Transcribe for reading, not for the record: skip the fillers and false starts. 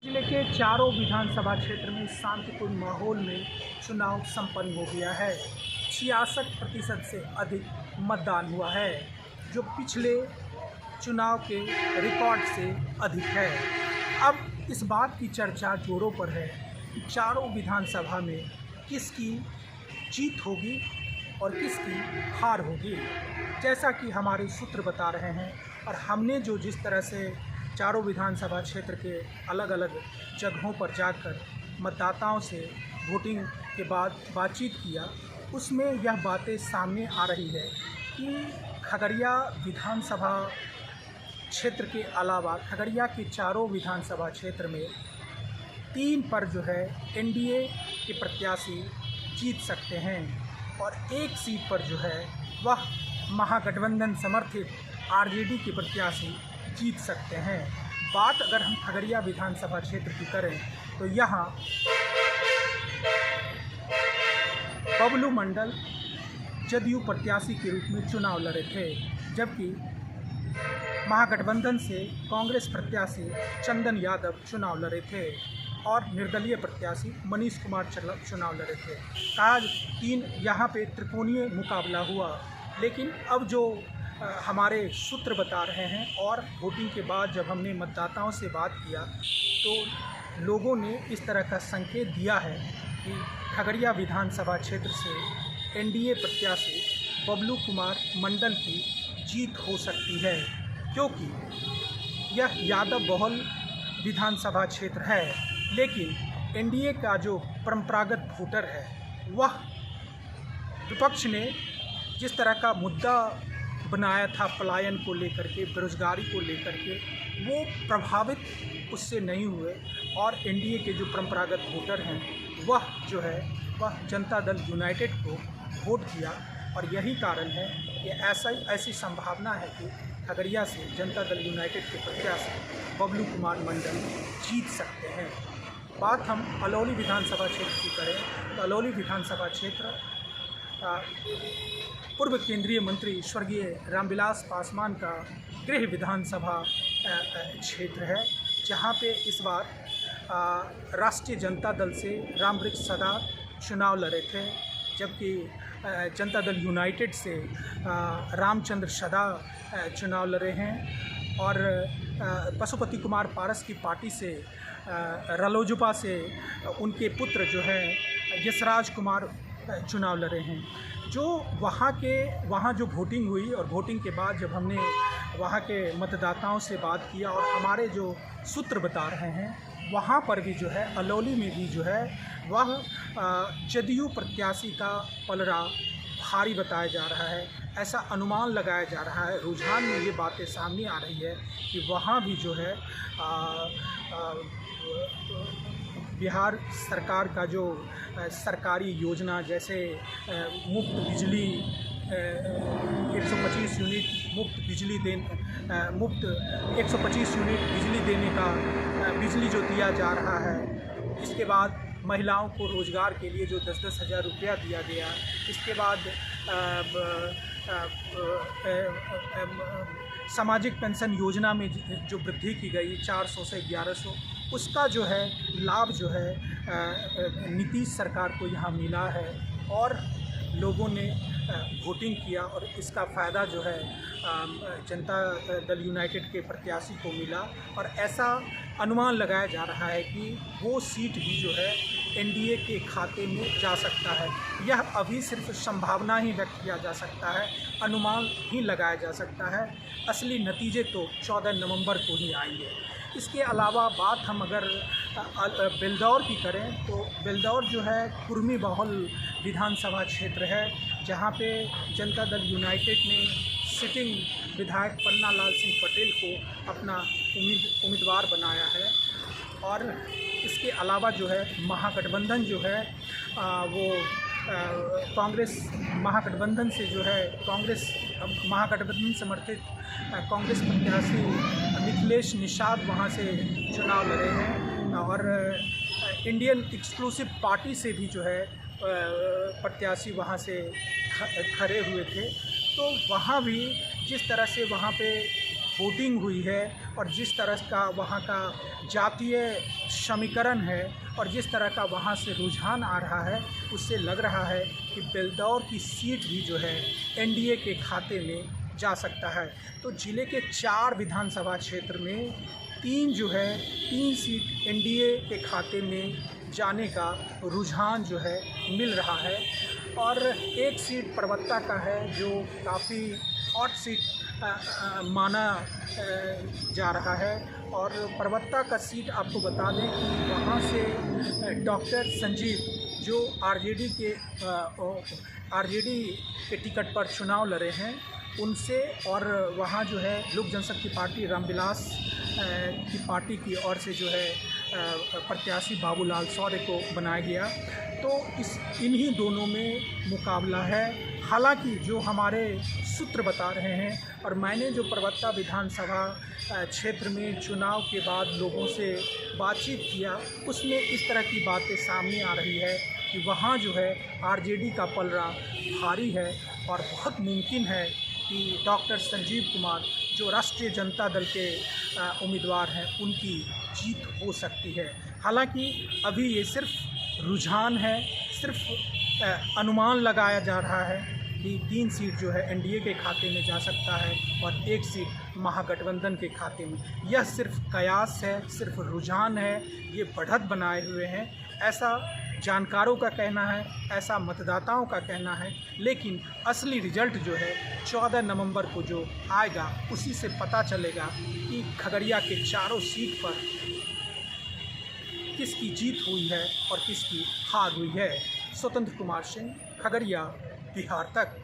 जिले के चारों विधानसभा क्षेत्र में शांतिपूर्ण माहौल में चुनाव संपन्न हो गया है। 66% से अधिक मतदान हुआ है, जो पिछले चुनाव के रिकॉर्ड से अधिक है। अब इस बात की चर्चा जोरों पर है कि चारों विधानसभा में किसकी जीत होगी और किसकी हार होगी। जैसा कि हमारे सूत्र बता रहे हैं और हमने जो जिस तरह से चारों विधानसभा क्षेत्र के अलग अलग जगहों पर जाकर मतदाताओं से वोटिंग के बाद बातचीत किया, उसमें यह बातें सामने आ रही है कि खगड़िया विधानसभा क्षेत्र के अलावा खगड़िया के चारों विधानसभा क्षेत्र में 3 पर जो है एनडीए के प्रत्याशी जीत सकते हैं और 1 सीट पर जो है वह महागठबंधन समर्थित आरजेडी के प्रत्याशी जीत सकते हैं। बात अगर हम खगड़िया विधानसभा क्षेत्र की करें तो यहाँ बबलू मंडल जदयू प्रत्याशी के रूप में चुनाव लड़े थे, जबकि महागठबंधन से कांग्रेस प्रत्याशी चंदन यादव चुनाव लड़े थे और निर्दलीय प्रत्याशी मनीष कुमार चुनाव लड़े थे। आज 3 यहाँ पे त्रिकोणीय मुकाबला हुआ, लेकिन अब जो हमारे सूत्र बता रहे हैं और वोटिंग के बाद जब हमने मतदाताओं से बात किया तो लोगों ने इस तरह का संकेत दिया है कि खगड़िया विधानसभा क्षेत्र से एनडीए प्रत्याशी बबलू कुमार मंडल की जीत हो सकती है, क्योंकि यह यादव बहुल विधानसभा क्षेत्र है। लेकिन एनडीए का जो परंपरागत वोटर है, वह विपक्ष ने जिस तरह का मुद्दा बनाया था पलायन को लेकर के, बेरोजगारी को लेकर के, वो प्रभावित उससे नहीं हुए और एनडीए के जो परंपरागत वोटर हैं वह जो है वह जनता दल यूनाइटेड को वोट किया। और यही कारण है कि ऐसी संभावना है कि खगड़िया से जनता दल यूनाइटेड के प्रत्याशी बबलू कुमार मंडल जीत सकते हैं। बात हम अलौली विधानसभा क्षेत्र की करें तो अलौली विधानसभा क्षेत्र पूर्व केंद्रीय मंत्री स्वर्गीय रामविलास पासवान का गृह विधानसभा क्षेत्र है, जहां पे इस बार राष्ट्रीय जनता दल से रामवृक्ष सदा चुनाव लड़े थे, जबकि जनता दल यूनाइटेड से रामचंद्र सदा चुनाव लड़े हैं और पशुपति कुमार पारस की पार्टी से रालोजपा से उनके पुत्र जो है यशराज कुमार चुनाव लड़े हैं। जो वहाँ जो वोटिंग हुई और वोटिंग के बाद जब हमने वहाँ के मतदाताओं से बात किया और हमारे जो सूत्र बता रहे हैं, वहाँ पर भी जो है अलौली में भी जो है वह जदयू प्रत्याशी का पलड़ा भारी बताया जा रहा है, ऐसा अनुमान लगाया जा रहा है। रुझान में ये बातें सामने आ रही है कि वहाँ भी जो है बिहार सरकार का जो सरकारी योजना जैसे मुफ्त बिजली 125 यूनिट मुफ्त 125 यूनिट बिजली देने का बिजली जो दिया जा रहा है, इसके बाद महिलाओं को रोज़गार के लिए जो 10-10 हज़ार रुपया दिया गया, इसके बाद सामाजिक पेंशन योजना में जो वृद्धि की गई 400 से 1100, उसका जो है लाभ जो है नीतीश सरकार को यहाँ मिला है और लोगों ने वोटिंग किया और इसका फ़ायदा जो है जनता दल यूनाइटेड के प्रत्याशी को मिला और ऐसा अनुमान लगाया जा रहा है कि वो सीट भी जो है एनडीए के खाते में जा सकता है। यह अभी सिर्फ संभावना ही व्यक्त किया जा सकता है, अनुमान ही लगाया जा सकता है, असली नतीजे तो 14 नवंबर को ही आएंगे। इसके अलावा बात हम अगर बेलदौर की करें तो बेलदौर जो है कुर्मी बहुल विधानसभा क्षेत्र है, जहां पे जनता दल यूनाइटेड ने सिटिंग विधायक पन्ना लाल सिंह पटेल को अपना उम्मीदवार बनाया है। और इसके अलावा जो है महागठबंधन जो है वो कांग्रेस महागठबंधन से जो है महागठबंधन समर्थित कांग्रेस प्रत्याशी मिथिलेश निषाद वहाँ से चुनाव लड़े हैं और इंडियन एक्सक्लूसिव पार्टी से भी जो है प्रत्याशी वहाँ से खड़े हुए थे। तो वहाँ भी जिस तरह से वहाँ पे वोटिंग हुई है और जिस तरह का वहाँ का जातीय समीकरण है और जिस तरह का वहाँ से रुझान आ रहा है, उससे लग रहा है कि बेलदौर की सीट भी जो है एनडीए के खाते में जा सकता है। तो ज़िले के 4 विधानसभा क्षेत्र में 3 सीट एनडीए के खाते में जाने का रुझान जो है मिल रहा है और 1 सीट परबत्ता का है जो काफ़ी हॉट सीट माना जा रहा है। और परबत्ता का सीट आपको बता दें कि वहाँ से डॉक्टर संजीव जो आरजेडी के टिकट पर चुनाव लड़े हैं उनसे, और वहाँ जो है लोक जनशक्ति पार्टी रामविलास की पार्टी की ओर से जो है प्रत्याशी बाबूलाल शौर्य को बनाया गया। तो इन्हीं दोनों में मुकाबला है। हालांकि जो हमारे सूत्र बता रहे हैं और मैंने जो परबत्ता विधानसभा क्षेत्र में चुनाव के बाद लोगों से बातचीत किया, उसमें इस तरह की बातें सामने आ रही है कि वहाँ जो है आरजेडी का पलड़ा भारी है और बहुत मुमकिन है कि डॉक्टर संजीव कुमार जो राष्ट्रीय जनता दल के उम्मीदवार हैं उनकी जीत हो सकती है। हालांकि अभी ये सिर्फ रुझान है, सिर्फ अनुमान लगाया जा रहा है कि 3 सीट जो है एनडीए के खाते में जा सकता है और 1 सीट महागठबंधन के खाते में। यह सिर्फ कयास है, सिर्फ रुझान है, ये बढ़त बनाए हुए हैं, ऐसा जानकारों का कहना है, ऐसा मतदाताओं का कहना है। लेकिन असली रिजल्ट जो है 14 नवंबर को जो आएगा उसी से पता चलेगा कि खगड़िया के 4 सीट पर किसकी जीत हुई है और किसकी हार हुई है। स्वतंत्र कुमार सिंह, खगड़िया, बिहार तक।